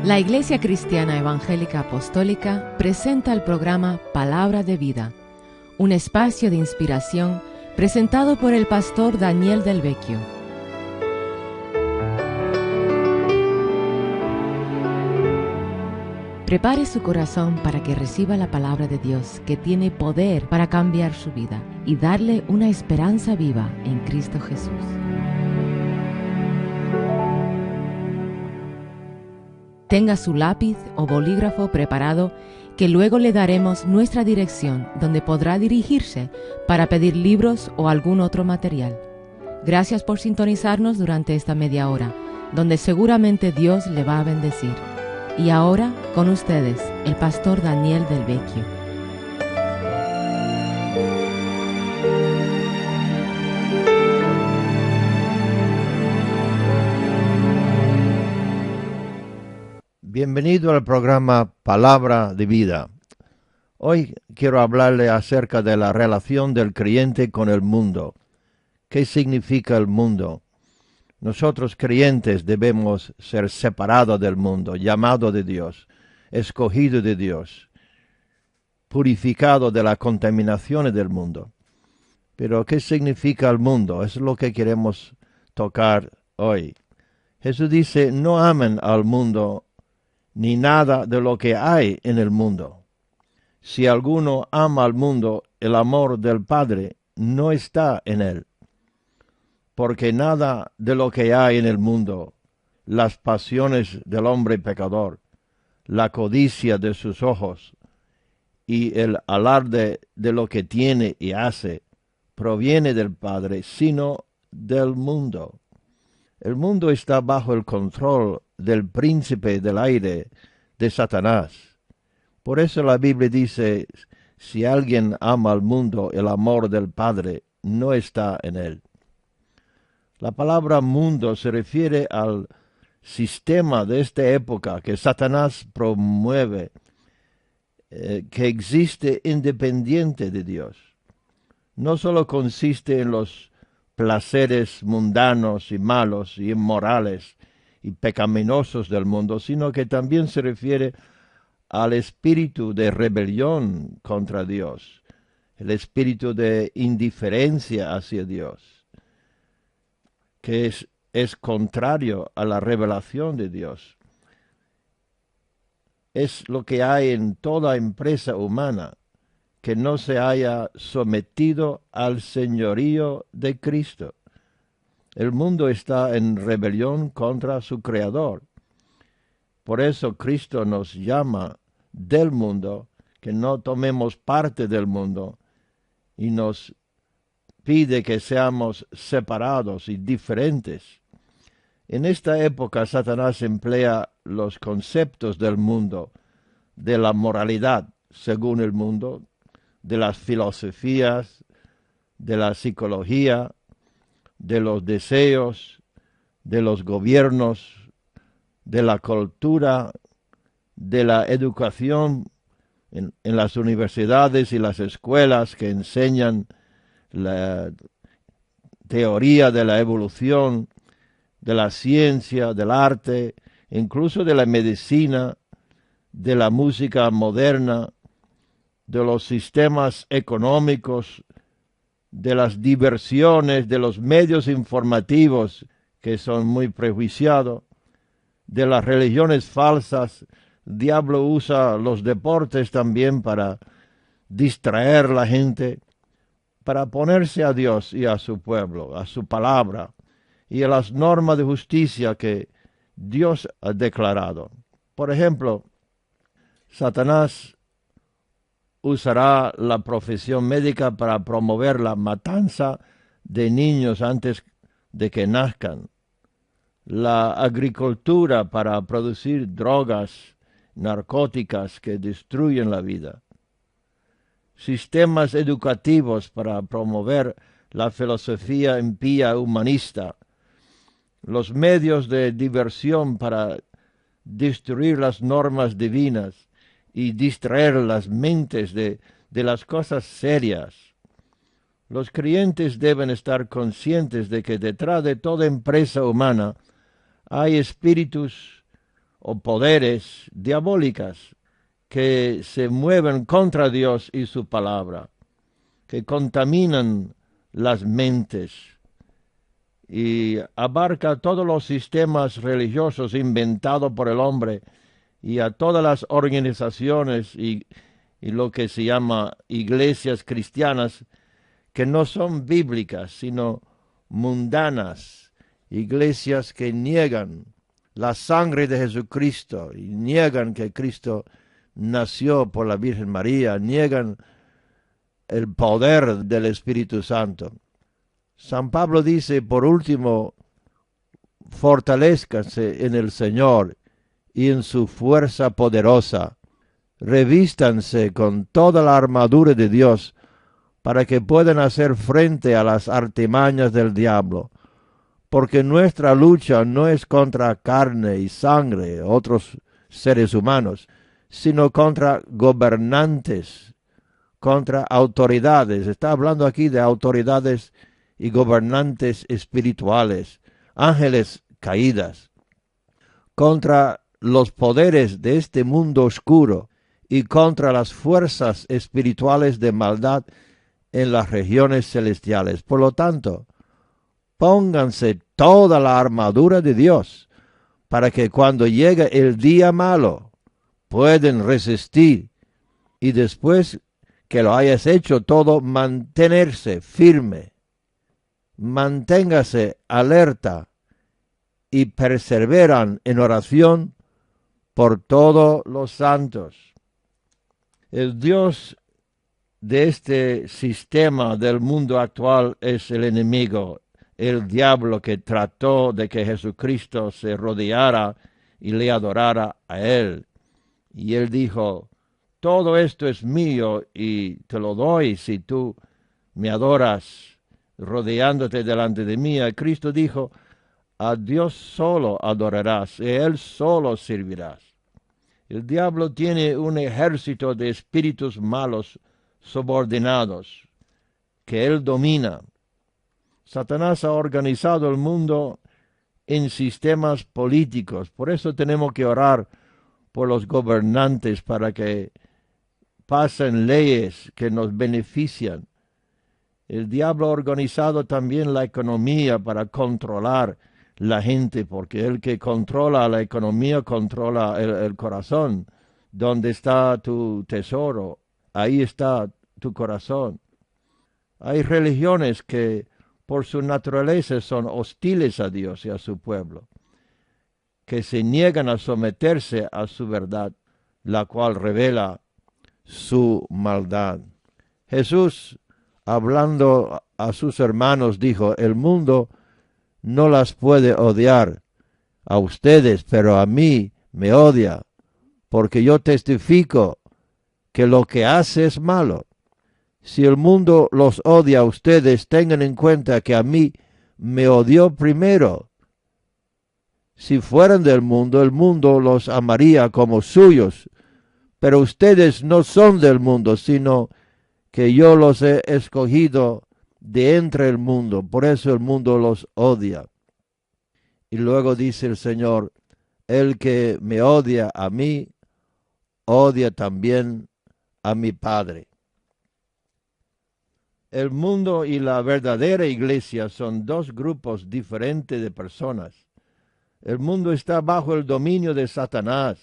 La Iglesia Cristiana Evangélica Apostólica presenta el programa Palabra de Vida, un espacio de inspiración presentado por el pastor Daniel Del Vecchio. Prepare su corazón para que reciba la palabra de Dios, que tiene poder para cambiar su vida y darle una esperanza viva en Cristo Jesús. Tenga su lápiz o bolígrafo preparado, que luego le daremos nuestra dirección donde podrá dirigirse para pedir libros o algún otro material. Gracias por sintonizarnos durante esta media hora, donde seguramente Dios le va a bendecir. Y ahora, con ustedes, el pastor Daniel Del Vecchio. Bienvenido al programa Palabra de Vida. Hoy quiero hablarle acerca de la relación del creyente con el mundo. ¿Qué significa el mundo? Nosotros creyentes debemos ser separados del mundo, llamados de Dios, escogidos de Dios, purificados de las contaminaciones del mundo. Pero ¿qué significa el mundo? Es lo que queremos tocar hoy. Jesús dice, no amen al mundo ni nada de lo que hay en el mundo. Si alguno ama al mundo, el amor del Padre no está en él. Porque nada de lo que hay en el mundo, las pasiones del hombre pecador, la codicia de sus ojos y el alarde de lo que tiene y hace, proviene del Padre, sino del mundo. El mundo está bajo el control del príncipe del aire, de Satanás. Por eso la Biblia dice, si alguien ama al mundo, el amor del Padre no está en él. La palabra mundo se refiere al sistema de esta época que Satanás promueve, que existe independiente de Dios. No solo consiste en los placeres mundanos y malos y inmorales y pecaminosos del mundo, sino que también se refiere al espíritu de rebelión contra Dios, el espíritu de indiferencia hacia Dios, que es contrario a la revelación de Dios. Es lo que hay en toda empresa humana, que no se haya sometido al señorío de Cristo. El mundo está en rebelión contra su Creador. Por eso Cristo nos llama del mundo, que no tomemos parte del mundo, y nos pide que seamos separados y diferentes. En esta época Satanás emplea los conceptos del mundo, de la moralidad según el mundo, de las filosofías, de la psicología, de los deseos, de los gobiernos, de la cultura, de la educación en las universidades y las escuelas que enseñan la teoría de la evolución, de la ciencia, del arte, incluso de la medicina, de la música moderna, de los sistemas económicos, de las diversiones, de los medios informativos que son muy prejuiciados, de las religiones falsas. El diablo usa los deportes también para distraer a la gente, para oponerse a Dios y a su pueblo, a su palabra y a las normas de justicia que Dios ha declarado. Por ejemplo, Satanás usará la profesión médica para promover la matanza de niños antes de que nazcan, la agricultura para producir drogas narcóticas que destruyen la vida, sistemas educativos para promover la filosofía impía humanista, los medios de diversión para destruir las normas divinas y distraer las mentes de las cosas serias. Los creyentes deben estar conscientes de que detrás de toda empresa humana hay espíritus o poderes diabólicas que se mueven contra Dios y su palabra, que contaminan las mentes y abarca todos los sistemas religiosos inventados por el hombre y a todas las organizaciones y lo que se llama iglesias cristianas que no son bíblicas, sino mundanas, iglesias que niegan la sangre de Jesucristo y niegan que Cristo nació por la Virgen María, niegan el poder del Espíritu Santo. San Pablo dice, por último, fortalézcanse en el Señor y en su fuerza poderosa. Revístanse con toda la armadura de Dios para que puedan hacer frente a las artimañas del diablo, porque nuestra lucha no es contra carne y sangre, otros seres humanos, sino contra gobernantes, contra autoridades. Está hablando aquí de autoridades y gobernantes espirituales, ángeles caídas, contra los poderes de este mundo oscuro y contra las fuerzas espirituales de maldad en las regiones celestiales. Por lo tanto, pónganse toda la armadura de Dios para que cuando llegue el día malo pueden resistir y después que lo hayas hecho todo, mantenerse firme. Manténgase alerta y perseveran en oración por todos los santos. El Dios de este sistema del mundo actual es el enemigo, el diablo que trató de que Jesucristo se rodeara y le adorara a él. Y él dijo, todo esto es mío y te lo doy si tú me adoras rodeándote delante de mí. Y Cristo dijo, a Dios solo adorarás y a él solo servirás. El diablo tiene un ejército de espíritus malos subordinados que él domina. Satanás ha organizado el mundo en sistemas políticos. Por eso tenemos que orar por los gobernantes para que pasen leyes que nos benefician. El diablo ha organizado también la economía para controlar la gente, porque el que controla la economía controla el corazón. Donde está tu tesoro, ahí está tu corazón. Hay religiones que por su naturaleza son hostiles a Dios y a su pueblo, que se niegan a someterse a su verdad, la cual revela su maldad. Jesús, hablando a sus hermanos, dijo, el mundo no las puede odiar a ustedes, pero a mí me odia, porque yo testifico que lo que hace es malo. Si el mundo los odia a ustedes, tengan en cuenta que a mí me odió primero. Si fueran del mundo, el mundo los amaría como suyos, pero ustedes no son del mundo, sino que yo los he escogido de entre el mundo, por eso el mundo los odia. Y luego dice el Señor, el que me odia a mí, odia también a mi Padre. El mundo y la verdadera iglesia son dos grupos diferentes de personas. El mundo está bajo el dominio de Satanás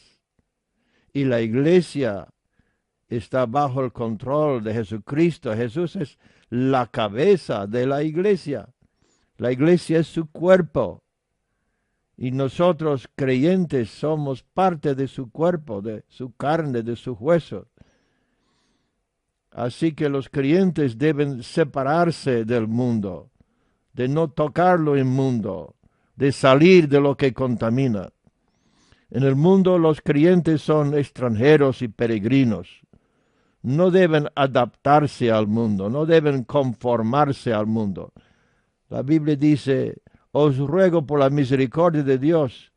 y la iglesia está bajo el control de Jesucristo. Jesús es la cabeza de la iglesia. La iglesia es su cuerpo. Y nosotros creyentes somos parte de su cuerpo, de su carne, de su hueso. Así que los creyentes deben separarse del mundo, de no tocar lo inmundo, de salir de lo que contamina. En el mundo los creyentes son extranjeros y peregrinos. No deben adaptarse al mundo, no deben conformarse al mundo. La Biblia dice, os ruego por la misericordia de Dios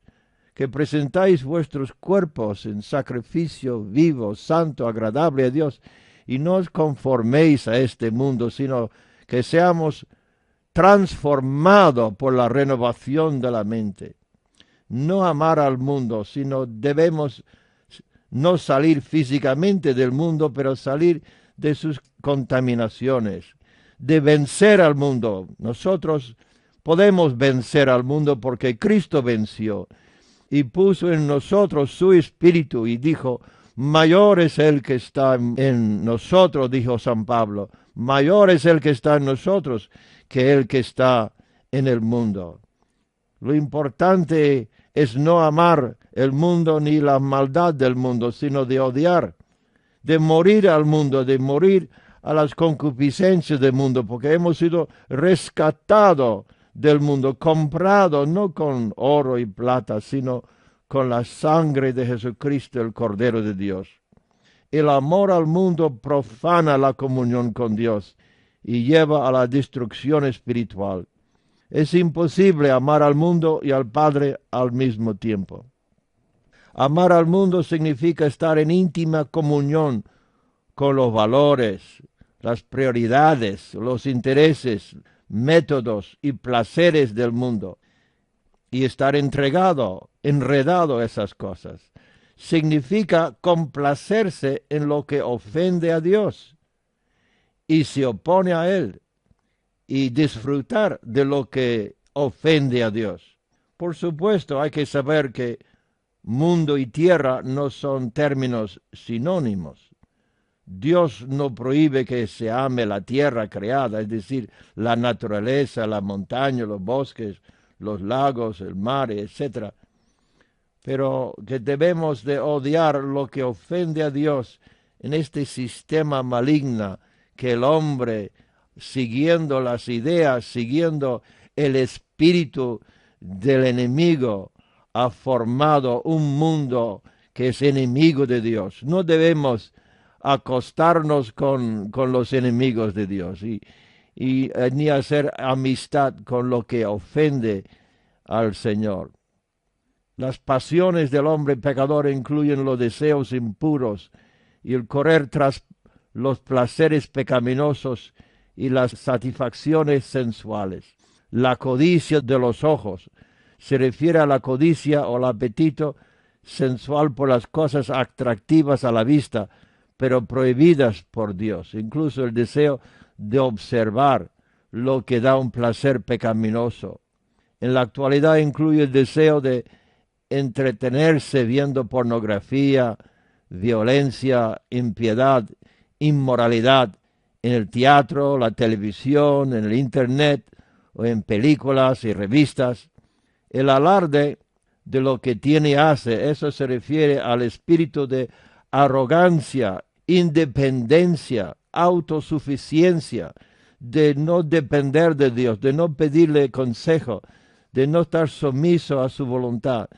que presentáis vuestros cuerpos en sacrificio vivo, santo, agradable a Dios, y no os conforméis a este mundo, sino que seamos transformados por la renovación de la mente. no amar al mundo, sino debemos no salir físicamente del mundo, pero salir de sus contaminaciones, de vencer al mundo. Nosotros podemos vencer al mundo porque Cristo venció y puso en nosotros su espíritu y dijo, mayor es el que está en nosotros, dijo San Pablo, mayor es el que está en nosotros que el que está en el mundo. Lo importante es no amar el mundo ni la maldad del mundo, sino de odiar, de morir al mundo, de morir a las concupiscencias del mundo, porque hemos sido rescatados del mundo, comprados no con oro y plata, sino con la sangre de Jesucristo, el Cordero de Dios. El amor al mundo profana la comunión con Dios y lleva a la destrucción espiritual. Es imposible amar al mundo y al Padre al mismo tiempo. Amar al mundo significa estar en íntima comunión con los valores, las prioridades, los intereses, métodos y placeres del mundo y estar enredado a esas cosas. Significa complacerse en lo que ofende a Dios y se opone a Él y disfrutar de lo que ofende a Dios. Por supuesto, hay que saber que mundo y tierra no son términos sinónimos. Dios no prohíbe que se ame la tierra creada, es decir, la naturaleza, la montaña, los bosques, los lagos, el mar, etc. Pero que debemos de odiar lo que ofende a Dios en este sistema maligno que el hombre, siguiendo las ideas, siguiendo el espíritu del enemigo, ha formado un mundo que es enemigo de Dios. No debemos acostarnos con los enemigos de Dios y ni hacer amistad con lo que ofende al Señor. Las pasiones del hombre pecador incluyen los deseos impuros y el correr tras los placeres pecaminosos y las satisfacciones sensuales. La codicia de los ojos se refiere a la codicia o el apetito sensual por las cosas atractivas a la vista, pero prohibidas por Dios. Incluso el deseo de observar lo que da un placer pecaminoso. En la actualidad incluye el deseo de entretenerse viendo pornografía, violencia, impiedad, inmoralidad en el teatro, la televisión, en el internet o en películas y revistas. El alarde de lo que tiene y hace, eso se refiere al espíritu de arrogancia, independencia, autosuficiencia, de no depender de Dios, de no pedirle consejo, de no estar sumiso a su voluntad,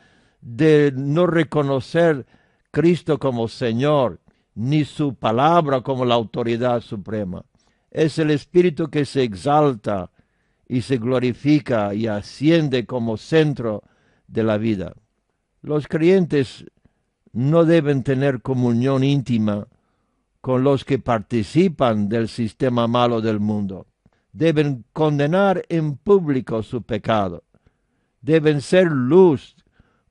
de no reconocer Cristo como Señor, ni su palabra como la autoridad suprema. Es el espíritu que se exalta y se glorifica y asciende como centro de la vida. Los creyentes no deben tener comunión íntima con los que participan del sistema malo del mundo. Deben condenar en público su pecado. Deben ser luz,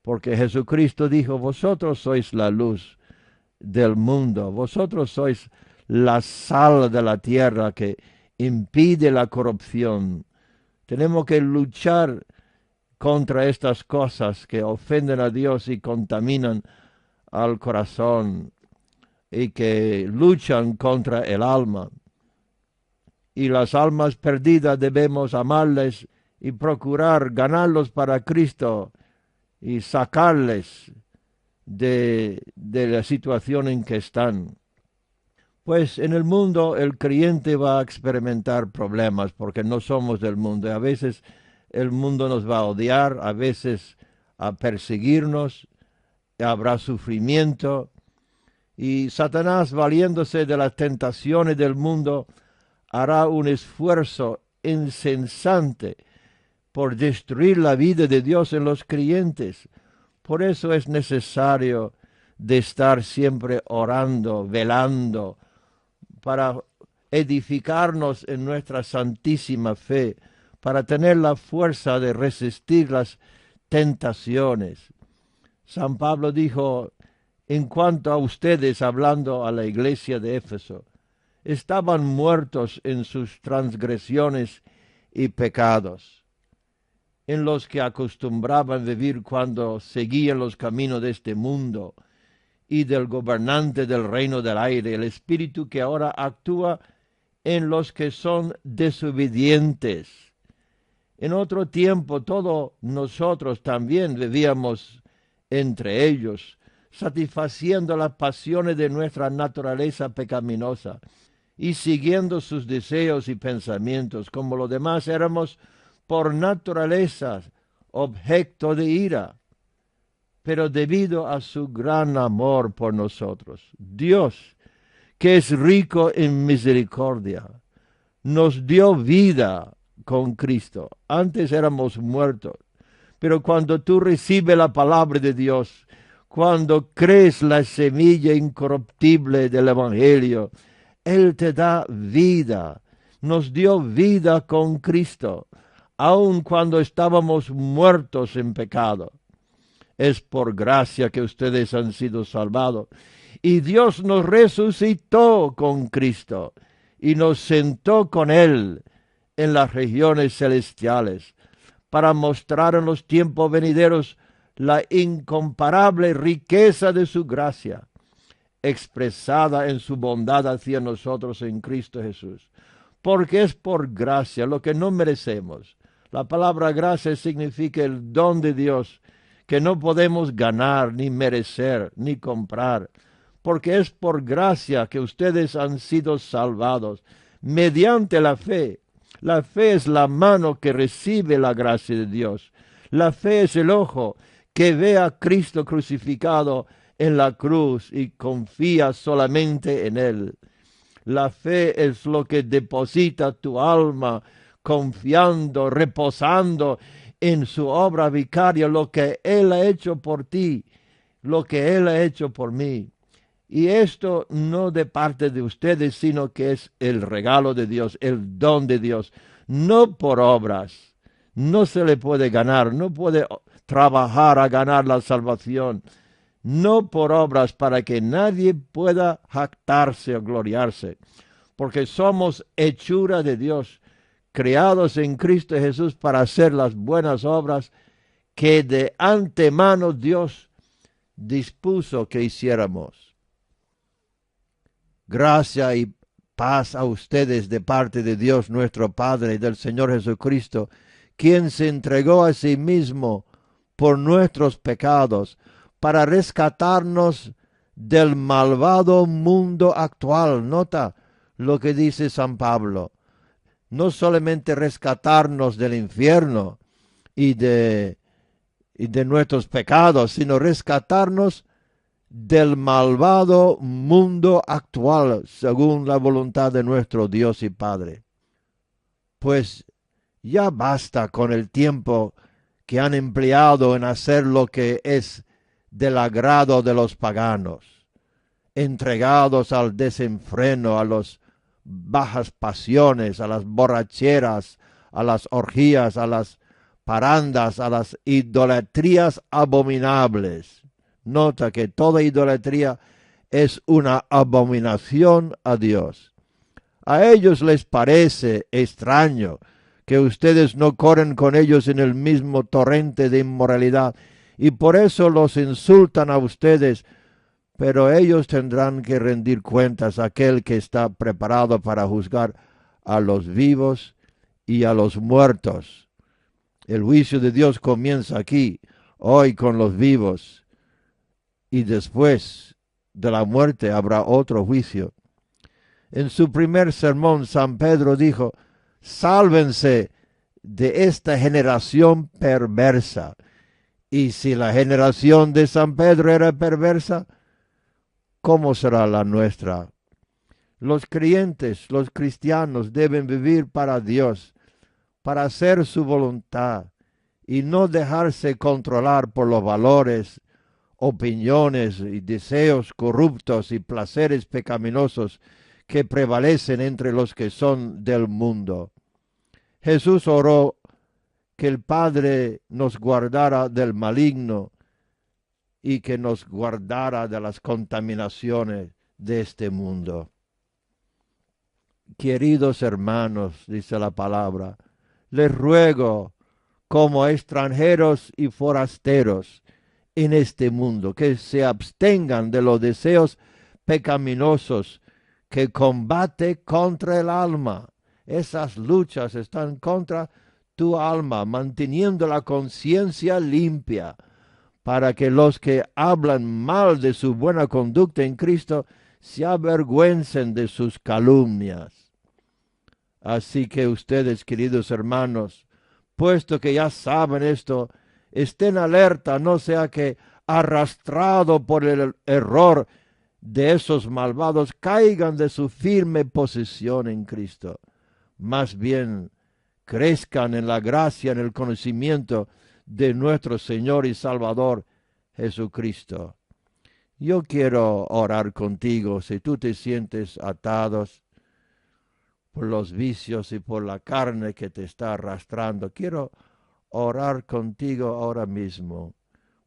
porque Jesucristo dijo, vosotros sois la luz del mundo, vosotros sois la sal de la tierra que impide la corrupción. Tenemos que luchar contra estas cosas que ofenden a Dios y contaminan al corazón y que luchan contra el alma. Y las almas perdidas debemos amarles y procurar ganarlos para Cristo y sacarles de la situación en que están. Pues en el mundo el creyente va a experimentar problemas porque no somos del mundo. A veces el mundo nos va a odiar, a veces a perseguirnos, habrá sufrimiento. Y Satanás, valiéndose de las tentaciones del mundo, hará un esfuerzo incesante por destruir la vida de Dios en los creyentes. Por eso es necesario de estar siempre orando, velando, para edificarnos en nuestra santísima fe, para tener la fuerza de resistir las tentaciones. San Pablo dijo, en cuanto a ustedes, hablando a la iglesia de Éfeso, estaban muertos en sus transgresiones y pecados, en los que acostumbraban vivir cuando seguían los caminos de este mundo y del gobernante del reino del aire, el espíritu que ahora actúa en los que son desobedientes. En otro tiempo todos nosotros también vivíamos entre ellos, satisfaciendo las pasiones de nuestra naturaleza pecaminosa y siguiendo sus deseos y pensamientos. Como los demás éramos por naturaleza objeto de ira, pero debido a su gran amor por nosotros, Dios, que es rico en misericordia, nos dio vida con Cristo. Antes éramos muertos, pero cuando tú recibes la palabra de Dios, cuando crees la semilla incorruptible del Evangelio, Él te da vida. Nos dio vida con Cristo, aun cuando estábamos muertos en pecado. Es por gracia que ustedes han sido salvados. Y Dios nos resucitó con Cristo y nos sentó con Él en las regiones celestiales para mostrar en los tiempos venideros la incomparable riqueza de su gracia, expresada en su bondad hacia nosotros en Cristo Jesús. Porque es por gracia, lo que no merecemos. La palabra gracia significa el don de Dios, que no podemos ganar, ni merecer, ni comprar. Porque es por gracia que ustedes han sido salvados, mediante la fe. La fe es la mano que recibe la gracia de Dios. La fe es el ojo que ve a Cristo crucificado en la cruz y confía solamente en Él. La fe es lo que deposita tu alma, confiando, reposando en su obra vicaria, lo que Él ha hecho por ti, lo que Él ha hecho por mí. Y esto no de parte de ustedes, sino que es el regalo de Dios, el don de Dios, no por obras. No se le puede ganar, no puede trabajar a ganar la salvación, no por obras para que nadie pueda jactarse o gloriarse, porque somos hechura de Dios, creados en Cristo Jesús para hacer las buenas obras que de antemano Dios dispuso que hiciéramos. Gracia y paz a ustedes de parte de Dios nuestro Padre y del Señor Jesucristo, quien se entregó a sí mismo por nuestros pecados para rescatarnos del malvado mundo actual. Nota lo que dice San Pablo. No solamente rescatarnos del infierno y de nuestros pecados, sino rescatarnos del malvado mundo actual, según la voluntad de nuestro Dios y Padre. Pues ya basta con el tiempo que han empleado en hacer lo que es del agrado de los paganos, entregados al desenfreno, a las bajas pasiones, a las borracheras, a las orgías, a las parandas, a las idolatrías abominables. Nota que toda idolatría es una abominación a Dios. A ellos les parece extraño que ustedes no corren con ellos en el mismo torrente de inmoralidad, y por eso los insultan a ustedes, pero ellos tendrán que rendir cuentas a aquel que está preparado para juzgar a los vivos y a los muertos. El juicio de Dios comienza aquí, hoy con los vivos, y después de la muerte habrá otro juicio. En su primer sermón, San Pedro dijo: sálvense de esta generación perversa. Y si la generación de San Pedro era perversa, ¿cómo será la nuestra? Los creyentes, los cristianos, deben vivir para Dios, para hacer su voluntad, y no dejarse controlar por los valores, opiniones y deseos corruptos y placeres pecaminosos que prevalecen entre los que son del mundo. Jesús oró que el Padre nos guardara del maligno y que nos guardara de las contaminaciones de este mundo. Queridos hermanos, dice la palabra, les ruego como extranjeros y forasteros en este mundo, que se abstengan de los deseos pecaminosos que combate contra el alma. Esas luchas están contra tu alma, manteniendo la conciencia limpia, para que los que hablan mal de su buena conducta en Cristo se avergüencen de sus calumnias. Así que ustedes, queridos hermanos, puesto que ya saben esto, estén alerta, no sea que arrastrado por el error de esos malvados caigan de su firme posición en Cristo. Más bien, crezcan en la gracia, en el conocimiento de nuestro Señor y Salvador Jesucristo. Yo quiero orar contigo si tú te sientes atados por los vicios y por la carne que te está arrastrando. Quiero orar contigo ahora mismo.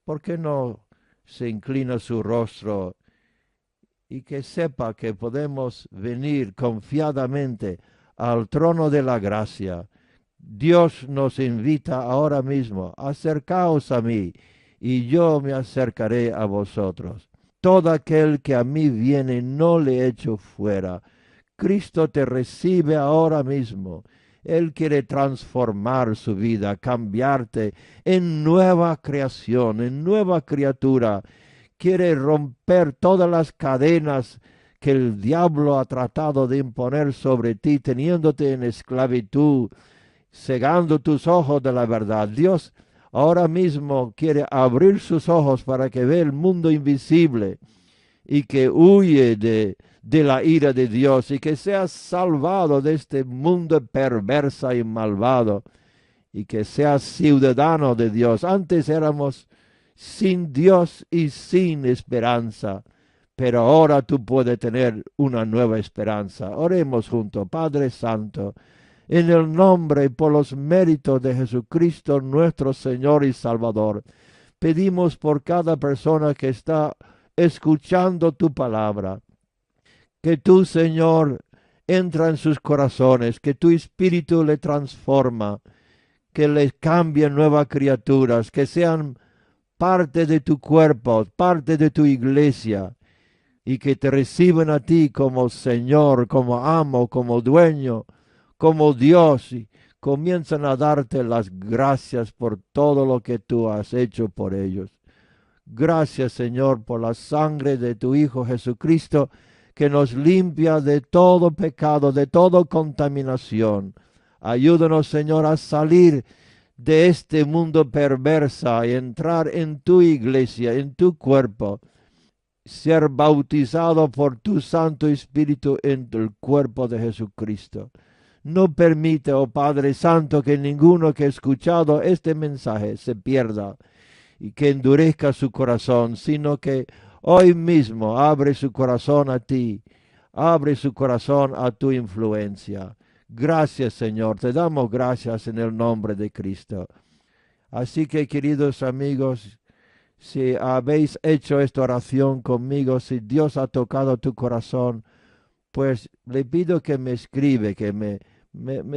¿Por qué no se inclina su rostro y que sepa que podemos venir confiadamente al trono de la gracia? Dios nos invita ahora mismo: acercaos a mí y yo me acercaré a vosotros. Todo aquel que a mí viene no le echo fuera. Cristo te recibe ahora mismo. Él quiere transformar su vida, cambiarte en nueva creación, en nueva criatura. Quiere romper todas las cadenas que el diablo ha tratado de imponer sobre ti, teniéndote en esclavitud, cegando tus ojos de la verdad. Dios ahora mismo quiere abrir sus ojos para que vea el mundo invisible y que huye de la ira de Dios y que seas salvado de este mundo perverso y malvado y que seas ciudadano de Dios. Antes éramos sin Dios y sin esperanza, pero ahora tú puedes tener una nueva esperanza. Oremos juntos. Padre Santo, en el nombre y por los méritos de Jesucristo nuestro Señor y Salvador, pedimos por cada persona que está escuchando tu palabra, que tú, Señor, entra en sus corazones, que tu Espíritu le transforma, que les cambie nuevas criaturas, que sean parte de tu cuerpo, parte de tu iglesia, y que te reciban a ti como Señor, como amo, como dueño, como Dios, y comienzan a darte las gracias por todo lo que tú has hecho por ellos. Gracias, Señor, por la sangre de tu Hijo Jesucristo, que nos limpia de todo pecado, de toda contaminación. Ayúdanos, Señor, a salir de este mundo perversa y entrar en tu iglesia, en tu cuerpo, ser bautizado por tu Santo Espíritu en el cuerpo de Jesucristo. No permite, oh Padre Santo, que ninguno que ha escuchado este mensaje se pierda y que endurezca su corazón, sino que hoy mismo abre su corazón a ti, abre su corazón a tu influencia. Gracias, Señor, te damos gracias en el nombre de Cristo. Así que, queridos amigos, si habéis hecho esta oración conmigo, si Dios ha tocado tu corazón, pues le pido que me escribe, que me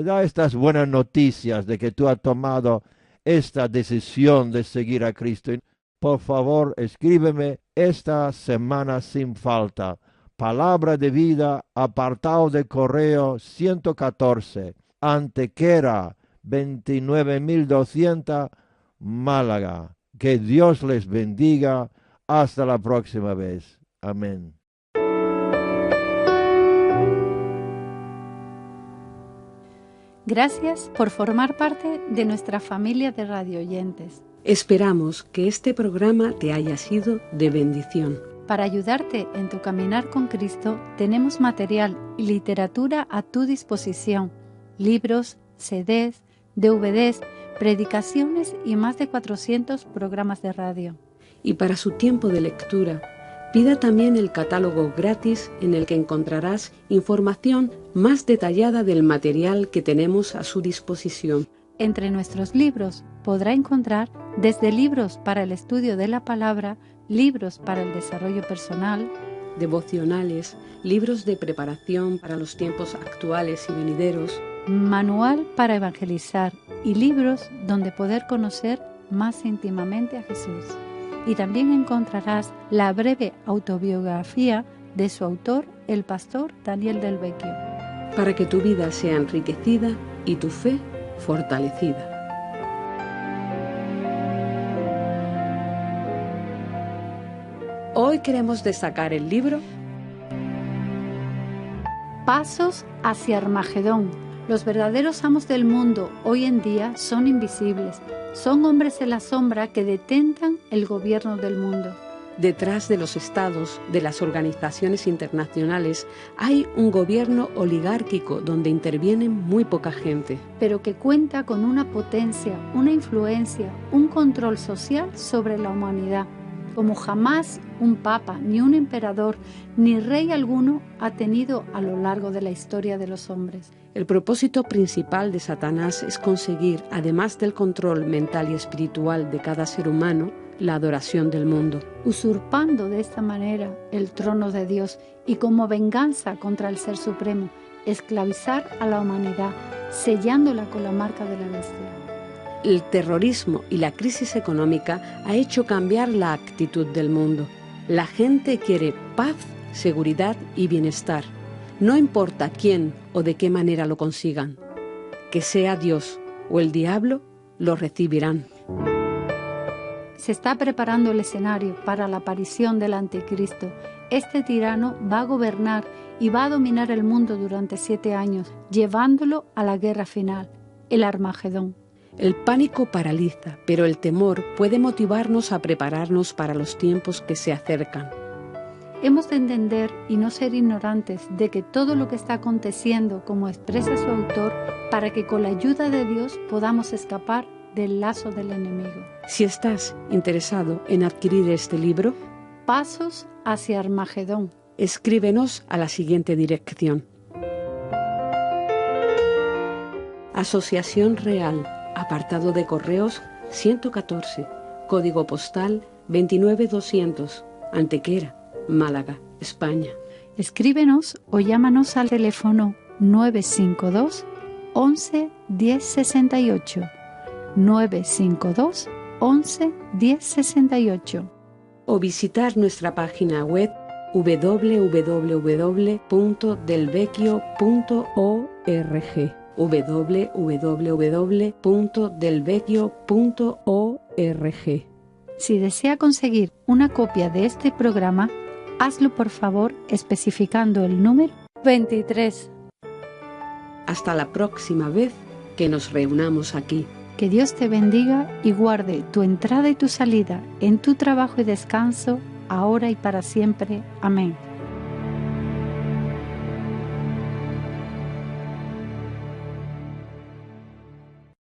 da estas buenas noticias de que tú has tomado esta decisión de seguir a Cristo. Por favor, escríbeme esta semana sin falta. Palabra de Vida, apartado de correo 114, Antequera 29200, Málaga. Que Dios les bendiga. Hasta la próxima vez. Amén. Gracias por formar parte de nuestra familia de radioyentes. Esperamos que este programa te haya sido de bendición. Para ayudarte en tu caminar con Cristo, tenemos material y literatura a tu disposición: libros, CDs, DVDs, predicaciones y más de 400 programas de radio. Y para su tiempo de lectura, pida también el catálogo gratis en el que encontrarás información más detallada del material que tenemos a su disposición. Entre nuestros libros podrá encontrar desde libros para el estudio de la palabra, libros para el desarrollo personal, devocionales, libros de preparación para los tiempos actuales y venideros, manual para evangelizar y libros donde poder conocer más íntimamente a Jesús. Y también encontrarás la breve autobiografía de su autor, el pastor Daniel Del Vecchio, para que tu vida sea enriquecida y tu fe fortalecida. Hoy queremos destacar el libro Pasos hacia Armagedón. Los verdaderos amos del mundo hoy en día son invisibles. Son hombres en la sombra que detentan el gobierno del mundo. Detrás de los estados, de las organizaciones internacionales, hay un gobierno oligárquico donde interviene muy poca gente, pero que cuenta con una potencia, una influencia, un control social sobre la humanidad, como jamás un papa, ni un emperador, ni rey alguno ha tenido a lo largo de la historia de los hombres. El propósito principal de Satanás es conseguir, además del control mental y espiritual de cada ser humano, la adoración del mundo, usurpando de esta manera el trono de Dios y como venganza contra el Ser Supremo, esclavizar a la humanidad, sellándola con la marca de la bestia. El terrorismo y la crisis económica ha hecho cambiar la actitud del mundo. La gente quiere paz, seguridad y bienestar. No importa quién o de qué manera lo consigan. Que sea Dios o el diablo, lo recibirán. Se está preparando el escenario para la aparición del anticristo. Este tirano va a gobernar y va a dominar el mundo durante 7 años, llevándolo a la guerra final, el Armagedón. El pánico paraliza, pero el temor puede motivarnos a prepararnos para los tiempos que se acercan. Hemos de entender y no ser ignorantes de que todo lo que está aconteciendo, como expresa su autor, para que con la ayuda de Dios podamos escapar del lazo del enemigo. Si estás interesado en adquirir este libro, Pasos hacia Armagedón, escríbenos a la siguiente dirección: Asociación Real, apartado de correos 114, código postal 29200, Antequera, Málaga, España. Escríbenos o llámanos al teléfono 952 11 10 68, 952 11 10 68, o visitar nuestra página web www.delvecchio.org, www.delvecchio.org. Si desea conseguir una copia de este programa, hazlo por favor especificando el número 23. Hasta la próxima vez que nos reunamos aquí. Que Dios te bendiga y guarde tu entrada y tu salida en tu trabajo y descanso, ahora y para siempre. Amén.